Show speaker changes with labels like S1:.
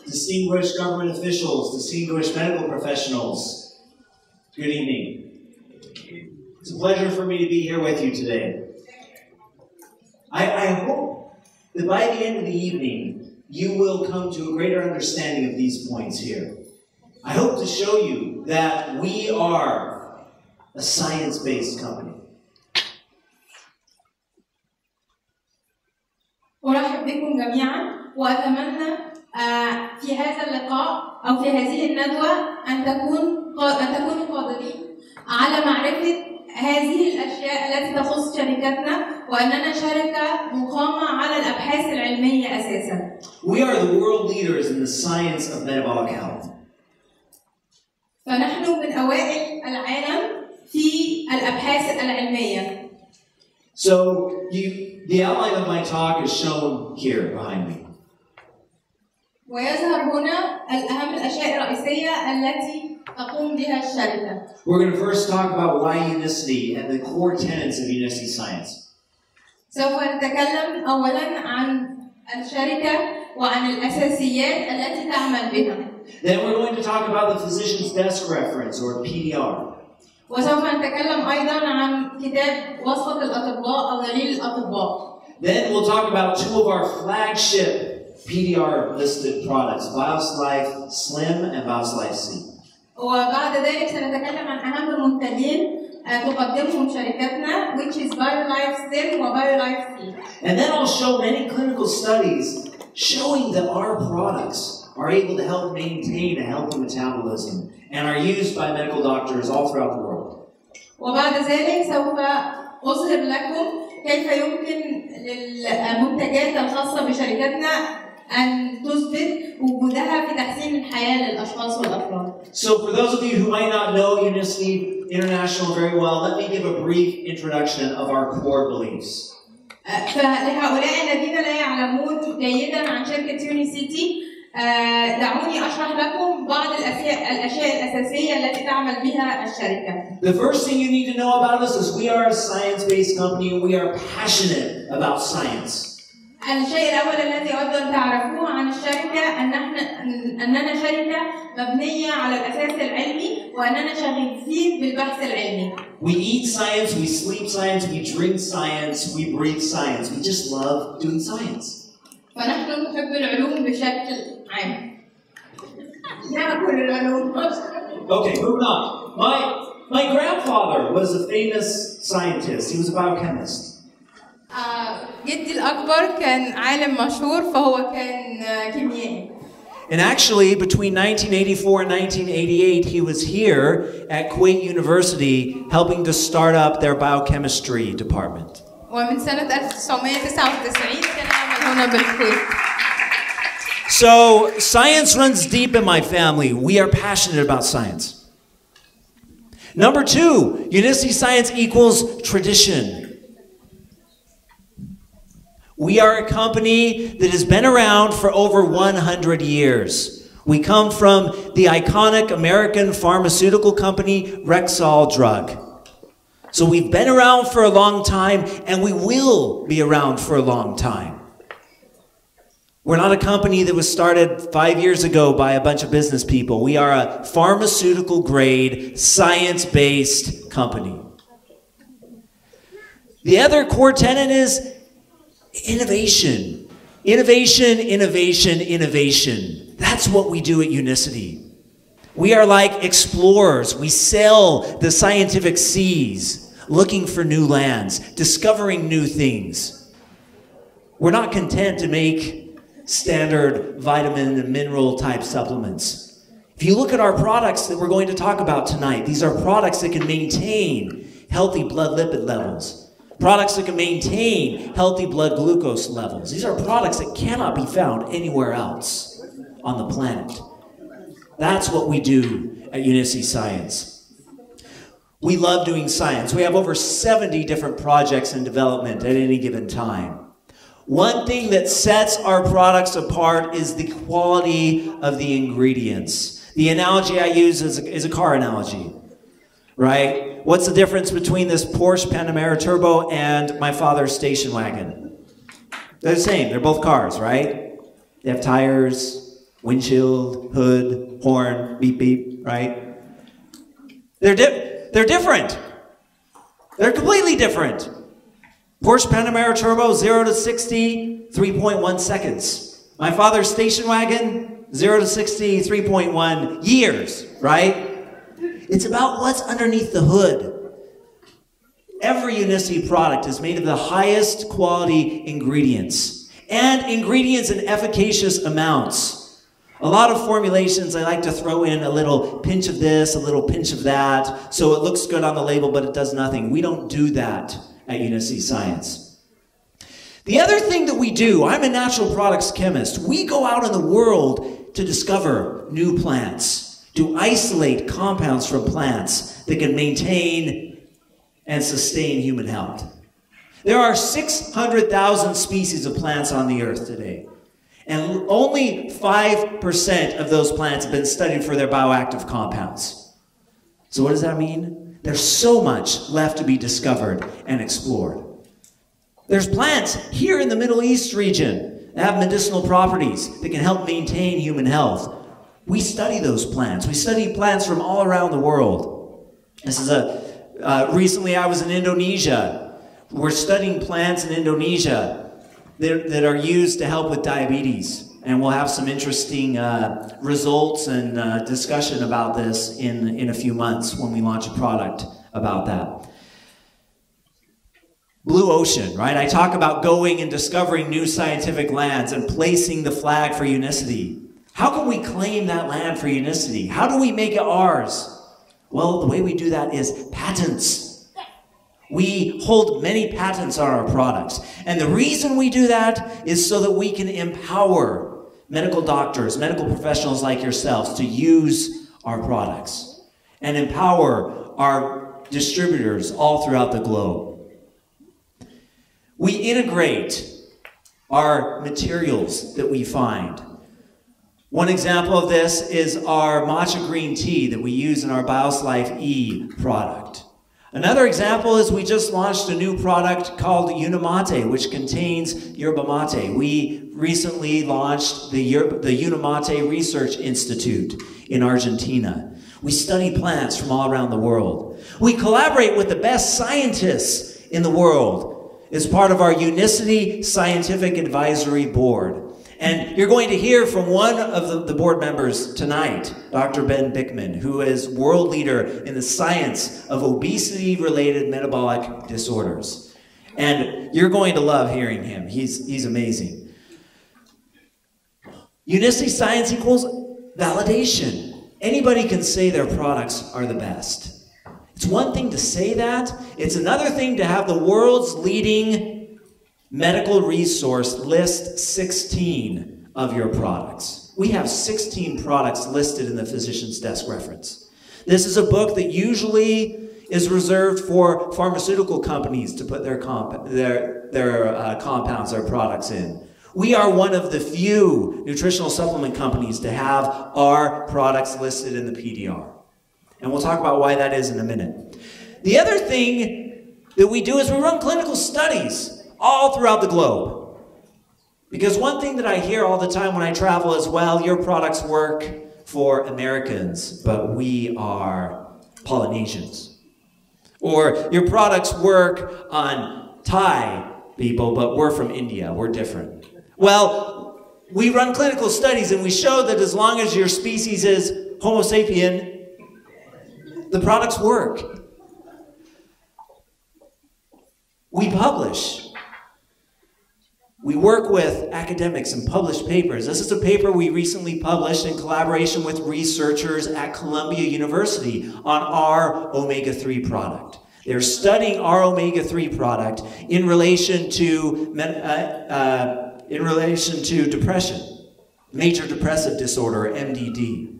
S1: distinguished government officials, distinguished medical professionals, good evening. It's a pleasure for me to be here with you today. I hope that by the end of the evening, you will come to a greater understanding of these points here. I hope to show you that we are a science-based company.
S2: أرحب بكم جميعا وأتمنى في هذا اللقاء أو في هذه الندوة أن تكونوا قادرين على معرفة هذه الأشياء التي تخص شركتنا وأننا شركة مقامة على الأبحاث العلمية أساساً.
S1: We are the world leaders in the science of metabolic health.
S2: فنحن من أوائل العالم في الأبحاث العلمية.
S1: So the outline of my talk is shown here behind me.
S2: ويظهر هنا الأهم الأشياء الرئيسية التي تقوم بها الشركة.
S1: We're going to first talk about why unicity and the core tenets of unicity science.
S2: سوف نتكلم أولاً عن الشركة وعن الأساسيات التي تعمل بها.
S1: Then we're going to talk about the physician's desk reference or PDR.
S2: وسوف نتكلم أيضاً عن كتاب وصفة الأطباء أو دليل الأطباء.
S1: Then we'll talk about two of our flagship PDR listed products, BioSlife Slim and BioSlife C.
S2: وبعد ذلك سنتكلم عن أهم المنتجين تقدمهم شركتنا, which is BioLife Slim و BioLife C.
S1: And then I'll show many clinical studies showing that our products are able to help maintain a healthy metabolism and are used by medical doctors all throughout the world.
S2: وبعد ذلك سوف أظهر لكم كيف يمكن للمنتجات الخاصة بشركتنا أن تثبت وجودها في تحسين الحياة للأشخاص والأفراد.
S1: So for those of you who might not know Unicity International very well, let me give a brief introduction of our core beliefs.
S2: فلهؤلاء الذين لا يعلمون جيدا عن شركة يونيسيتي دعوني أشرح لكم بعض الأشياء الأساسية التي تعمل بها الشركة.
S1: The first thing you need to know about us is we are a science-based company and we are passionate about science.
S2: الشيء الأول الذي أود أن تعرفوه عن الشركة أننا شركة مبنية على الأساس العلمي وأننا شغوفين بالبحث العلمي.
S1: We eat science, we sleep science, we drink science, we breathe science. We just love doing science.
S2: فنحن نحب العلوم بشكل عام. نأكل العلوم.
S1: Okay, moving on. My grandfather was a famous scientist. He was a biochemist.
S2: جدي الأكبر كان عالم مشهور فهو كان كيميائي.
S1: And actually, between 1984 and 1988, he was here at Kuwait University helping to start up their biochemistry department.
S2: ومن سنة 1999 كان يعمل هنا بالكويت.
S1: So, science runs deep in my family. We are passionate about science. Number two, Unicity Science equals tradition. We are a company that has been around for over 100 years. We come from the iconic American pharmaceutical company Rexall Drug. So we've been around for a long time, and we will be around for a long time. We're not a company that was started 5 years ago by a bunch of business people. We are a pharmaceutical-grade, science-based company. The other core tenet is innovation. Innovation, innovation, innovation. That's what we do at Unicity. We are like explorers. We sail the scientific seas, looking for new lands, discovering new things. We're not content to make standard vitamin and mineral type supplements. If you look at our products that we're going to talk about tonight, these are products that can maintain healthy blood lipid levels, products that can maintain healthy blood glucose levels. These are products that cannot be found anywhere else on the planet. That's what we do at Unicity Science. We love doing science. We have over 70 different projects in development at any given time. One thing that sets our products apart is the quality of the ingredients. The analogy I use is a car analogy, right? What's the difference between this Porsche Panamera Turbo and my father's station wagon? They're the same. They're both cars, right? They have tires, Windshield, hood, horn, beep, beep, right? They're different. They're completely different. Porsche Panamera Turbo, 0 to 60, 3.1 seconds. My father's station wagon, 0 to 60, 3.1 years, right? It's about what's underneath the hood. Every Unicity product is made of the highest quality ingredients, and ingredients in efficacious amounts. A lot of formulations, I like to throw in a little pinch of this, a little pinch of that, so it looks good on the label, but it does nothing. We don't do that at Unicity Science. The other thing that we do, I'm a natural products chemist. We go out in the world to discover new plants, to isolate compounds from plants that can maintain and sustain human health. There are 600,000 species of plants on the earth today. And only 5% of those plants have been studied for their bioactive compounds. So what does that mean? There's so much left to be discovered and explored. There's plants here in the Middle East region that have medicinal properties that can help maintain human health. We study those plants. We study plants from all around the world. This is recently I was in Indonesia. We're studying plants in Indonesia that are used to help with diabetes. And we'll have some interesting results and discussion about this in a few months when we launch a product about that. Blue ocean, right? I talk about going and discovering new scientific lands and placing the flag for Unicity. How can we claim that land for Unicity? How do we make it ours? Well, the way we do that is patents. We hold many patents on our products. And the reason we do that is so that we can empower medical doctors, medical professionals like yourselves to use our products and empower our distributors all throughout the globe. We integrate our materials that we find. One example of this is our matcha green tea that we use in our BioSlife E product. Another example is we just launched a new product called Unimate, which contains yerba mate. We recently launched the Unimate Research Institute in Argentina. We study plants from all around the world. We collaborate with the best scientists in the world as part of our Unicity Scientific Advisory Board. And you're going to hear from one of the board members tonight, Dr. Ben Bickman, who is world leader in the science of obesity-related metabolic disorders. And you're going to love hearing him. He's amazing. Unicity Science equals validation. Anybody can say their products are the best. It's one thing to say that. It's another thing to have the world's leading medical resource list 16 of your products. We have 16 products listed in the Physician's Desk Reference. This is a book that usually is reserved for pharmaceutical companies to put their compounds, their products in. We are one of the few nutritional supplement companies to have our products listed in the PDR. And we'll talk about why that is in a minute. The other thing that we do is we run clinical studies all throughout the globe. Because one thing that I hear all the time when I travel is, well, your products work for Americans, but we are Polynesians. Or your products work on Thai people, but we're from India, we're different. Well, we run clinical studies and we show that as long as your species is Homo sapien, the products work. We publish. We work with academics and publish papers. This is a paper we recently published in collaboration with researchers at Columbia University on our omega-3 product. They're studying our omega-3 product in relation to depression, major depressive disorder, MDD.